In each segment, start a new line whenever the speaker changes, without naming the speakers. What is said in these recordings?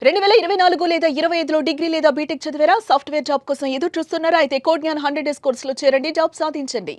2024 లేదా 25లో డిగ్రీ లేదా బీటెక్ చదివారా? సాఫ్ట్‌వేర్ జాబ్ కోసం ఎదురు చూస్తున్నారా? అయితే కోడ్ జ్ఞాన్ 100 డేస్ కోర్సులో చేరండి. జాబ్ సాధించండి.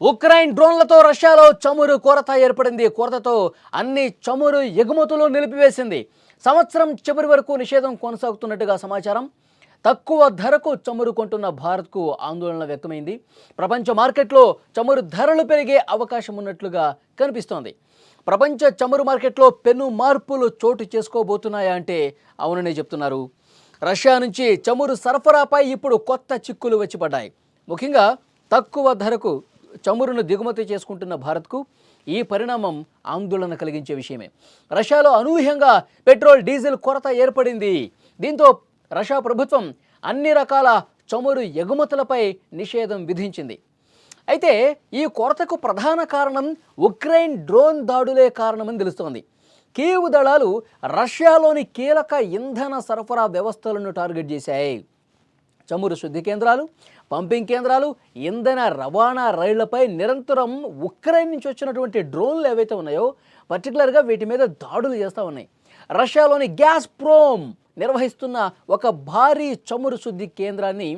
ఉక్రెయిన్ డ్రోన్లతో రష్యాలో చమురు కొరత ఏర్పడింది. కొరతతో అన్ని చమురు ఎగుమతులు నిలిపివేసింది. సంవత్సరం చివరి వరకు నిషేధం కొనసాగుతున్నట్టుగా సమాచారం. తక్కువ ధరకు చమురు కొంటున్న భారత్కు ఆందోళన వ్యక్తమైంది. ప్రపంచ మార్కెట్లో చమురు ధరలు పెరిగే అవకాశం ఉన్నట్లుగా కనిపిస్తోంది. ప్రపంచ చమురు మార్కెట్లో పెను మార్పులు చోటు చేసుకోబోతున్నాయా అంటే అవుననే చెప్తున్నారు. రష్యా నుంచి చమురు సరఫరాపై ఇప్పుడు కొత్త చిక్కులు వచ్చి పడ్డాయి. ముఖ్యంగా తక్కువ ధరకు చమురును దిగుమతి చేసుకుంటున్న భారత్కు ఈ పరిణామం ఆందోళన కలిగించే విషయమే. రష్యాలో అనూహ్యంగా పెట్రోల్ డీజిల్ కొరత ఏర్పడింది. దీంతో రష్యా ప్రభుత్వం అన్ని రకాల చమురు ఎగుమతులపై నిషేధం విధించింది. అయితే ఈ కొరతకు ప్రధాన కారణం ఉక్రెయిన్ డ్రోన్ దాడులే కారణమని తెలుస్తోంది. కీవ్ దళాలు రష్యాలోని కీలక ఇంధన సరఫరా వ్యవస్థలను టార్గెట్ చేశాయి. చమురు శుద్ధి కేంద్రాలు, పంపింగ్ కేంద్రాలు, ఇంధన రవాణా రైళ్లపై నిరంతరం ఉక్రెయిన్ నుంచి వచ్చినటువంటి డ్రోన్లు ఏవైతే ఉన్నాయో పర్టికులర్గా వీటి మీద దాడులు చేస్తూ ఉన్నాయి. రష్యాలోని గ్యాస్ ప్రోమ్ నిర్వహిస్తున్న ఒక భారీ చమురు శుద్ధి కేంద్రాన్ని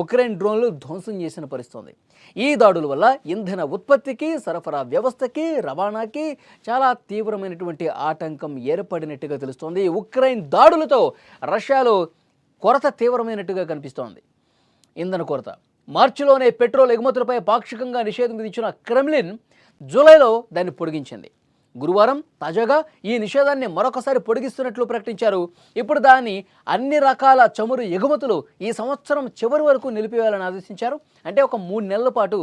ఉక్రెయిన్ డ్రోన్లు ధ్వంసం చేసిన పరిస్థితి. ఈ దాడుల వల్ల ఇంధన ఉత్పత్తికి, సరఫరా వ్యవస్థకి, రవాణాకి చాలా తీవ్రమైనటువంటి ఆటంకం ఏర్పడినట్టుగా తెలుస్తోంది. ఉక్రెయిన్ దాడులతో రష్యాలో కొరత తీవ్రమైనట్టుగా కనిపిస్తోంది. ఇంధన కొరత. మార్చిలోనే పెట్రోల్ ఎగుమతులపై పాక్షికంగా నిషేధం విధించిన క్రెమ్లిన్ జూలైలో దాన్ని పొడిగించింది. గురువారం తాజాగా ఈ నిషేధాన్ని మరొకసారి పొడిగిస్తున్నట్లు ప్రకటించారు. ఇప్పుడు దాన్ని అన్ని రకాల చమురు ఎగుమతులు ఈ సంవత్సరం చివరి వరకు నిలిపివేయాలని ఆదేశించారు. అంటే ఒక 3 నెలల పాటు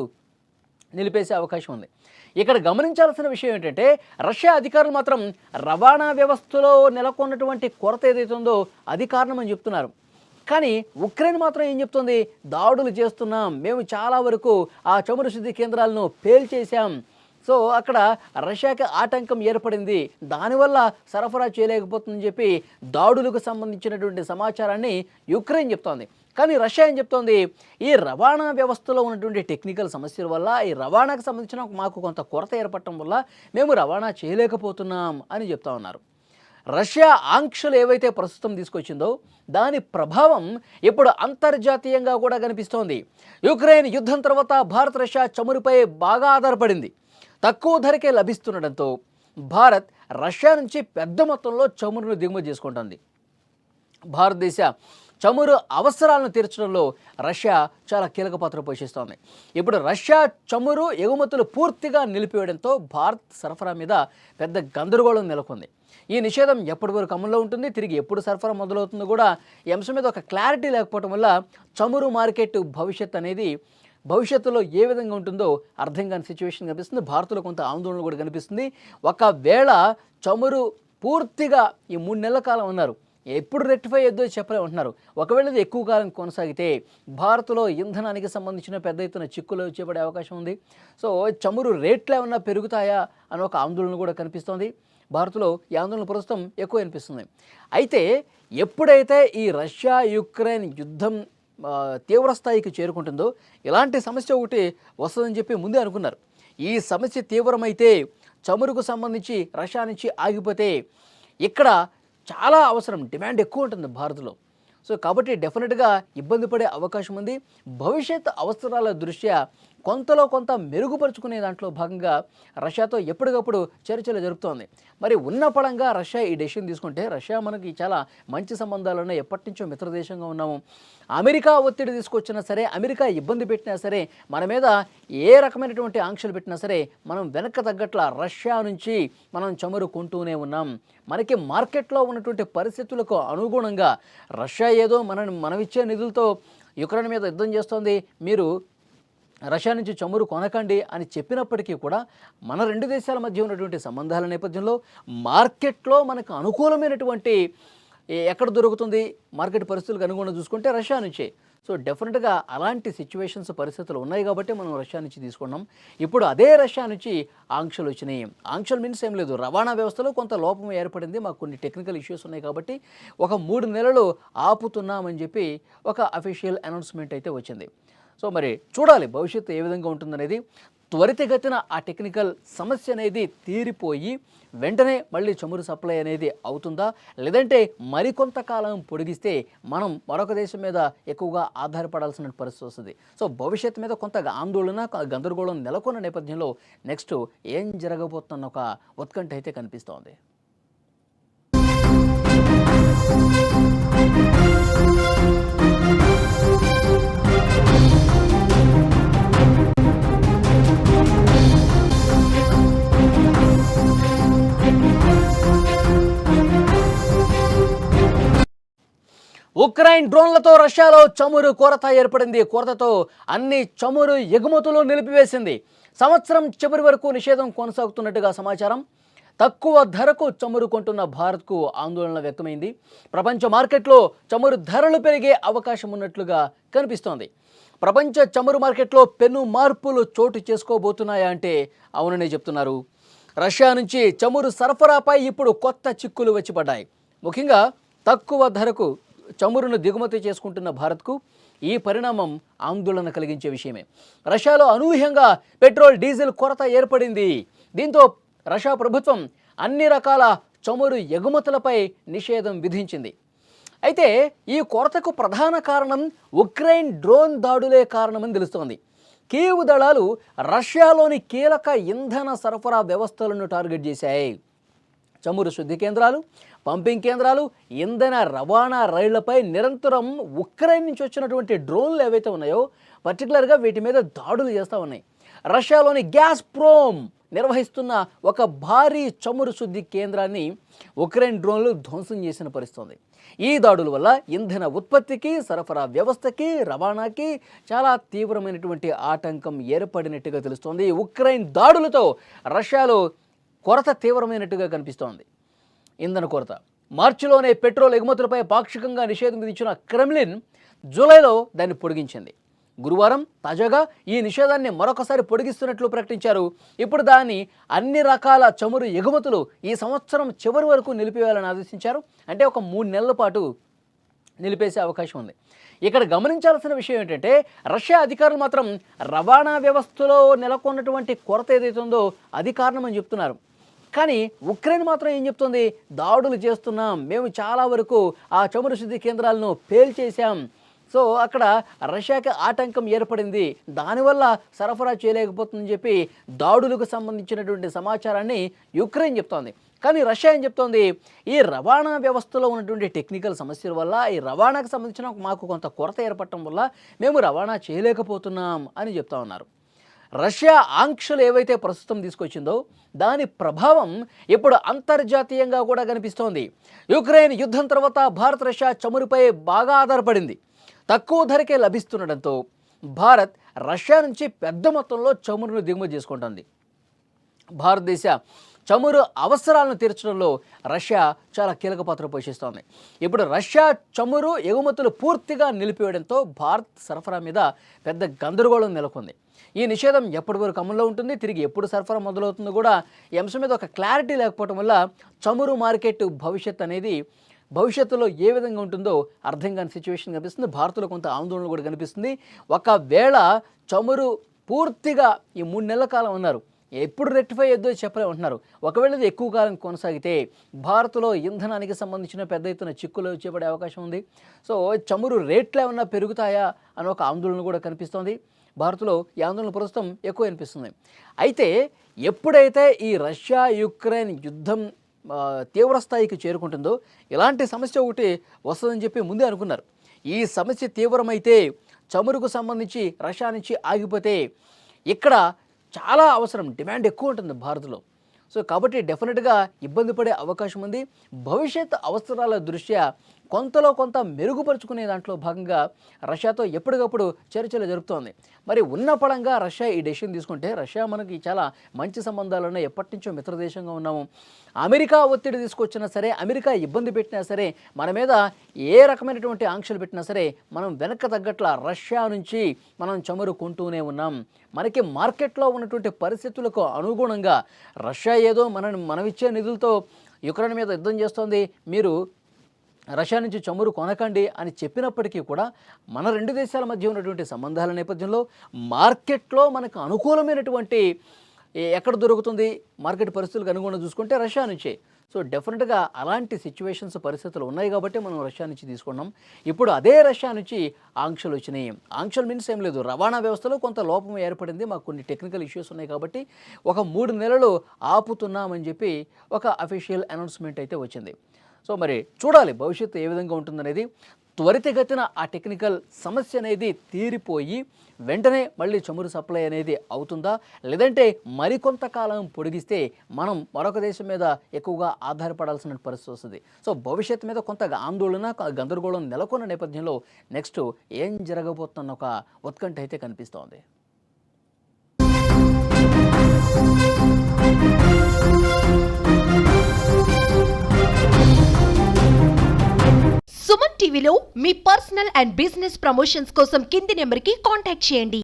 నిలిపేసే అవకాశం ఉంది. ఇక్కడ గమనించాల్సిన విషయం ఏంటంటే రష్యా అధికారులు మాత్రం రవాణా వ్యవస్థలో నెలకొన్నటువంటి కొరత ఏదైతే ఉందో అది కారణమని చెప్తున్నారు. కానీ ఉక్రెయిన్ మాత్రం ఏం చెప్తుంది? దాడులు చేస్తున్నాం, మేము చాలా వరకు ఆ చమురు శుద్ధి కేంద్రాలను పేల్చేశాం, సో అక్కడ రష్యాకి ఆటంకం ఏర్పడింది, దానివల్ల సరఫరా చేయలేకపోతుందని చెప్పి దాడులకు సంబంధించినటువంటి సమాచారాన్ని యుక్రెయిన్ చెప్తోంది. కానీ రష్యా ఏం చెప్తోంది? ఈ రవాణా వ్యవస్థలో ఉన్నటువంటి టెక్నికల్ సమస్యల వల్ల, ఈ రవాణాకు సంబంధించిన మాకు కొంత కొరత ఏర్పడటం వల్ల మేము రవాణా చేయలేకపోతున్నాం అని చెప్తా ఉన్నారు. రష్యా ఆంక్షలు ఏవైతే ప్రస్తుతం తీసుకొచ్చిందో దాని ప్రభావం ఇప్పుడు అంతర్జాతీయంగా కూడా కనిపిస్తోంది. యుక్రెయిన్ యుద్ధం తర్వాత భారత్ రష్యా చమురుపై బాగా ఆధారపడింది. తక్కువ ధరకే లభిస్తుండటంతో భారత్ రష్యా నుంచి పెద్ద మొత్తంలో చమురును దిగుమతి చేసుకుంటుంది. భారతదేశ చమురు అవసరాలను తీర్చడంలో రష్యా చాలా కీలక పాత్ర పోషిస్తోంది. ఇప్పుడు రష్యా చమురు ఎగుమతులు పూర్తిగా నిలిపివేయడంతో భారత్ సరఫరా మీద పెద్ద గందరగోళం నెలకొంది. ఈ నిషేధం ఎప్పటి వరకు అమల్లో ఉంటుంది, తిరిగి ఎప్పుడు సరఫరా మొదలవుతుందో కూడా ఈ అంశం మీద ఒక క్లారిటీ లేకపోవడం వల్ల చమురు మార్కెట్ భవిష్యత్తులో ఏ విధంగా ఉంటుందో అర్థం కాని సిచ్యువేషన్ కనిపిస్తుంది. భారత్లో కొంత ఆందోళన కూడా కనిపిస్తుంది. ఒకవేళ చమురు పూర్తిగా ఈ 3 నెలల కాలం ఉన్నారు, ఎప్పుడు రెక్టిఫై అయ్యొద్దో చెప్పలే ఉంటున్నారు. ఒకవేళ ఇది ఎక్కువ కాలం కొనసాగితే భారత్లో ఇంధనానికి సంబంధించిన పెద్ద ఎత్తున చిక్కులు చేపడే అవకాశం ఉంది. సో చమురు రేట్లు ఏమన్నా పెరుగుతాయా అని ఒక ఆందోళన కూడా కనిపిస్తోంది. భారత్లో ఈ ఆందోళన ప్రస్తుతం ఎక్కువ అనిపిస్తుంది. అయితే ఎప్పుడైతే ఈ రష్యా యుక్రెయిన్ యుద్ధం తీవ్రస్థాయికి చేరుకుంటుందో ఇలాంటి సమస్య ఒకటి వస్తుందని చెప్పి ముందే అనుకున్నారు. ఈ సమస్య తీవ్రమైతే చమురుకు సంబంధించి రష్యా నుంచి ఆగిపోతే ఇక్కడ చాలా అవసరం, డిమాండ్ ఎక్కువ ఉంటుంది భారత్లో. సో కాబట్టి డెఫినెట్గా ఇబ్బంది పడే అవకాశం ఉంది. భవిష్యత్ అవసరాల దృష్ట్యా కొంతలో కొంత మెరుగుపరుచుకునే దాంట్లో భాగంగా రష్యాతో ఎప్పటికప్పుడు చర్చలు జరుపుతోంది. మరి ఉన్న పడంగా రష్యా ఈ డెసిషన్ తీసుకుంటే రష్యా మనకి చాలా మంచి సంబంధాలు ఉన్నాయి, ఎప్పటి నుంచో మిత్రదేశంగా ఉన్నాము. అమెరికా ఒత్తిడి తీసుకొచ్చినా సరే, అమెరికా ఇబ్బంది పెట్టినా సరే, మన మీద ఏ రకమైనటువంటి ఆంక్షలు పెట్టినా సరే మనం వెనక్కి తగ్గట్ల రష్యా నుంచి మనం చమురు కొంటూనే ఉన్నాం. మనకి మార్కెట్లో ఉన్నటువంటి పరిస్థితులకు అనుగుణంగా రష్యా ఏదో మనమిచ్చే నిధులతో యుక్రెయిన్ మీద యుద్ధం చేస్తోంది, మీరు రష్యా నుంచి చమురు కొనకండి అని చెప్పినప్పటికీ కూడా మన 2 దేశాల మధ్య ఉన్నటువంటి సంబంధాల నేపథ్యంలో మార్కెట్లో మనకు అనుకూలమైనటువంటి ఎక్కడ దొరుకుతుంది, మార్కెట్ పరిస్థితులకు అనుగుణంగా చూసుకుంటే రష్యా నుంచే. సో డెఫినెట్గా అలాంటి సిచ్యువేషన్స్ పరిస్థితులు ఉన్నాయి కాబట్టి మనం రష్యా నుంచి తీసుకున్నాం. ఇప్పుడు అదే రష్యా నుంచి ఆంక్షలు వచ్చినాయి. ఆంక్షలు మీన్స్ ఏం లేదు, రవాణా వ్యవస్థలో కొంత లోపం ఏర్పడింది, మాకు కొన్ని టెక్నికల్ ఇష్యూస్ ఉన్నాయి కాబట్టి ఒక 3 నెలలు ఆపుతున్నామని చెప్పి ఒక అఫీషియల్ అనౌన్స్మెంట్ అయితే వచ్చింది. సో మరి చూడాలి భవిష్యత్తు ఏ విధంగా ఉంటుందనేది. త్వరితగతిన ఆ టెక్నికల్ సమస్య అనేది తీరిపోయి వెంటనే మళ్ళీ చమురు సప్లై అనేది అవుతుందా, లేదంటే మరికొంతకాలం పొడిగిస్తే మనం మరొక దేశం మీద ఎక్కువగా ఆధారపడాల్సిన పరిస్థితి వస్తుంది. సో భవిష్యత్తు మీద కొంత ఆందోళన, గందరగోళం నెలకొన్న నేపథ్యంలో నెక్స్ట్ ఏం జరగబోతున్న ఒక ఉత్కంఠ అయితే కనిపిస్తోంది. ఉక్రెయిన్ డ్రోన్లతో రష్యాలో చమురు కొరత ఏర్పడింది. కొరతతో అన్ని చమురు ఎగుమతులు నిలిపివేసింది. సంవత్సరం చివరి వరకు నిషేధం కొనసాగుతున్నట్టుగా సమాచారం. తక్కువ ధరకు చమురు కొంటున్న భారత్కు ఆందోళన వ్యక్తమైంది. ప్రపంచ మార్కెట్లో చమురు ధరలు పెరిగే అవకాశం ఉన్నట్లుగా కనిపిస్తోంది. ప్రపంచ చమురు మార్కెట్లో పెను మార్పులు చోటు చేసుకోబోతున్నాయా అంటే అవుననే చెప్తున్నారు. రష్యా నుంచి చమురు సరఫరాపై ఇప్పుడు కొత్త చిక్కులు వచ్చి పడ్డాయి. ముఖ్యంగా తక్కువ ధరకు చమురును దిగుమతి చేసుకుంటున్న భారత్కు ఈ పరిణామం ఆందోళన కలిగించే విషయమే. రష్యాలో అనూహ్యంగా పెట్రోల్, డీజిల్ కొరత ఏర్పడింది. దీంతో రష్యా ప్రభుత్వం అన్ని రకాల చమురు ఎగుమతులపై నిషేధం విధించింది. అయితే ఈ కొరతకు ప్రధాన కారణం ఉక్రెయిన్ డ్రోన్ దాడులే కారణమని తెలుస్తోంది. కీవ్ దళాలు రష్యాలోని కీలక ఇంధన సరఫరా వ్యవస్థలను టార్గెట్ చేశాయి. చమురు శుద్ధి కేంద్రాలు, పంపింగ్ కేంద్రాలు, ఇంధన రవాణా రైళ్లపై నిరంతరం ఉక్రెయిన్ నుంచి వచ్చినటువంటి డ్రోన్లు ఏవైతే ఉన్నాయో పర్టికులర్గా వీటి మీద దాడులు చేస్తూ ఉన్నాయి. రష్యాలోని గ్యాస్ప్రోమ్ నిర్వహిస్తున్న ఒక భారీ చమురు శుద్ధి కేంద్రాన్ని ఉక్రెయిన్ డ్రోన్లు ధ్వంసం చేసిన పరిస్థితి. ఈ దాడుల వల్ల ఇంధన ఉత్పత్తికి, సరఫరా వ్యవస్థకి, రవాణాకి చాలా తీవ్రమైనటువంటి ఆటంకం ఏర్పడినట్టుగా తెలుస్తోంది. ఉక్రెయిన్ దాడులతో రష్యాలో కొరత తీవ్రమైనట్టుగా కనిపిస్తోంది. ఇంధన కొరత. మార్చిలోనే పెట్రోల్ ఎగుమతులపై పాక్షికంగా నిషేధం విధించిన క్రెమ్లిన్ జూలైలో దాన్ని పొడిగించింది. గురువారం తాజాగా ఈ నిషేధాన్ని మరొకసారి పొడిగిస్తున్నట్లు ప్రకటించారు. ఇప్పుడు దాన్ని అన్ని రకాల చమురు ఎగుమతులు ఈ సంవత్సరం చివరి వరకు నిలిపివేయాలని ఆదేశించారు. అంటే ఒక 3 నెలల పాటు నిలిపేసే అవకాశం ఉంది. ఇక్కడ గమనించాల్సిన విషయం ఏంటంటే రష్యా అధికారులు మాత్రం రవాణా వ్యవస్థలో నెలకొన్నటువంటి కొరత ఏదైతే ఉందో అది కారణమని చెప్తున్నారు. కానీ ఉక్రెయిన్ మాత్రం ఏం చెప్తుంది, దాడులు చేస్తున్నాం, మేము చాలా వరకు ఆ చమురు శుద్ధి కేంద్రాలను పేల్చేసాం, సో అక్కడ రష్యాకి ఆటంకం ఏర్పడింది, దానివల్ల సరఫరా చేయలేకపోతుందని చెప్పి దాడులకు సంబంధించినటువంటి సమాచారాన్ని యుక్రెయిన్ చెప్తోంది. కానీ రష్యా ఏం చెప్తోంది, ఈ రవాణా వ్యవస్థలో ఉన్నటువంటి టెక్నికల్ సమస్యల వల్ల, ఈ రవాణాకు సంబంధించిన మాకు కొంత కొరత ఏర్పడటం వల్ల మేము రవాణా చేయలేకపోతున్నాం అని చెప్తా ఉన్నారు. రష్యా ఆంక్షలు ఏవైతే ప్రస్తుతం తీసుకొచ్చిందో దాని ప్రభావం ఇప్పుడు అంతర్జాతీయంగా కూడా కనిపిస్తోంది. యుక్రెయిన్ యుద్ధం తర్వాత భారత్ రష్యా చమురుపై బాగా ఆధారపడింది. తక్కువ ధరకే లభిస్తుండటంతో భారత్ రష్యా నుంచి పెద్ద మొత్తంలో చమురును దిగుమతి చేసుకుంటుంది. భారతదేశ చమురు అవసరాలను తీర్చడంలో రష్యా చాలా కీలక పాత్ర పోషిస్తోంది. ఇప్పుడు రష్యా చమురు ఎగుమతులు పూర్తిగా నిలిపివేయడంతో భారత్ సరఫరా మీద పెద్ద గందరగోళం నెలకొంది. ఈ నిషేధం ఎప్పటి వరకు అమల్లో ఉంటుంది, తిరిగి ఎప్పుడు సరఫరా మొదలవుతుందో కూడా ఈ అంశం మీద ఒక క్లారిటీ లేకపోవడం వల్ల చమురు మార్కెట్ భవిష్యత్తులో ఏ విధంగా ఉంటుందో అర్థం కాని సిచ్యువేషన్ కనిపిస్తుంది. భారత్లో కొంత ఆందోళన కూడా కనిపిస్తుంది. ఒకవేళ చమురు పూర్తిగా ఈ 3 నెలల కాలం ఉన్నారు, ఎప్పుడు రెక్టిఫై అయ్యొద్దో చెప్పలేమంటున్నారు. ఒకవేళ ఇది ఎక్కువ కాలం కొనసాగితే భారత్లో ఇంధనానికి సంబంధించిన పెద్ద ఎత్తున చిక్కులు చేపడే అవకాశం ఉంది. సో చమురు రేట్లు ఏమన్నా పెరుగుతాయా అని ఒక ఆందోళన కూడా కనిపిస్తోంది. భారత్లో ఈ ఆందోళన ప్రస్తుతం ఎక్కువ అనిపిస్తుంది. అయితే ఎప్పుడైతే ఈ రష్యా యుక్రెయిన్ యుద్ధం తీవ్ర స్థాయికి చేరుకుంటుందో ఇలాంటి సమస్య ఒకటి వస్తుందని చెప్పి ముందే అనుకున్నారు. ఈ సమస్య తీవ్రమైతే చమురుకు సంబంధించి రష్యా నుంచి ఆగిపోతే ఇక్కడ చాలా అవసరం, డిమాండ్ ఎక్కువ ఉంటుంది భారత్లో. సో కాబట్టి డెఫినెట్గా ఇబ్బంది పడే అవకాశం ఉంది. భవిష్యత్ అవసరాల దృష్ట్యా కొంతలో కొంత మెరుగుపరుచుకునే దాంట్లో భాగంగా రష్యాతో ఎప్పటికప్పుడు చర్చలు జరుపుతోంది. మరి ఉన్న పడంగా రష్యా ఈ డెసిషన్ తీసుకుంటే రష్యా మనకి చాలా మంచి సంబంధాలను ఎప్పటి నుంచో మిత్రదేశంగా ఉన్నాము. అమెరికా ఒత్తిడి తీసుకొచ్చినా సరే, అమెరికా ఇబ్బంది పెట్టినా సరే, మన మీద ఏ రకమైనటువంటి ఆంక్షలు పెట్టినా సరే మనం వెనక్కి తగ్గట్ల రష్యా నుంచి మనం చమురు కొంటూనే ఉన్నాం. మనకి మార్కెట్లో ఉన్నటువంటి పరిస్థితులకు అనుగుణంగా రష్యా ఏదో మనమిచ్చే నిధులతో యుక్రెయిన్ మీద యుద్ధం చేస్తోంది, మీరు రష్యా నుంచి చమురు కొనకండి అని చెప్పినప్పటికీ కూడా మన రెండు దేశాల మధ్య ఉన్నటువంటి సంబంధాల నేపథ్యంలో మార్కెట్లో మనకు అనుకూలమైనటువంటి ఎక్కడ దొరుకుతుంది మార్కెట్ పరిస్థితులకు అనుగుణంగా చూసుకుంటే రష్యా నుంచే. సో డెఫినెట్గా అలాంటి సిచ్యువేషన్స్ పరిస్థితులు ఉన్నాయి కాబట్టి మనం రష్యా నుంచి తీసుకున్నాం. ఇప్పుడు అదే రష్యా నుంచి ఆంక్షలు వచ్చినాయి. ఆంక్షలు మీన్స్ ఏం లేదు, రవాణా వ్యవస్థలో కొంత లోపం ఏర్పడింది, మాకు కొన్ని టెక్నికల్ ఇష్యూస్ ఉన్నాయి కాబట్టి ఒక 3 నెలలు ఆపుతున్నామని చెప్పి ఒక అఫీషియల్ అనౌన్స్మెంట్ అయితే వచ్చింది. సో మరి చూడాలి భవిష్యత్తు ఏ విధంగా ఉంటుందనేది. త్వరితగతిన ఆ టెక్నికల్ సమస్య అనేది తీరిపోయి వెంటనే మళ్ళీ చమురు సప్లై అనేది అవుతుందా, లేదంటే మరికొంతకాలం పొడిగిస్తే మనం మరొక దేశం మీద ఎక్కువగా ఆధారపడాల్సిన పరిస్థితి వస్తుంది. సో భవిష్యత్తు మీద కొంత ఆందోళన, గందరగోళం నెలకొన్న నేపథ్యంలో నెక్స్ట్ ఏం జరగబోతున్న ఒక ఉత్కంఠ అయితే కనిపిస్తోంది.
సుమన్ టీవీలో మీ పర్సనల్ అండ్ బిజినెస్ ప్రమోషన్స్ కోసం కింది నెంబర్కి కాంటాక్ట్ చేయండి.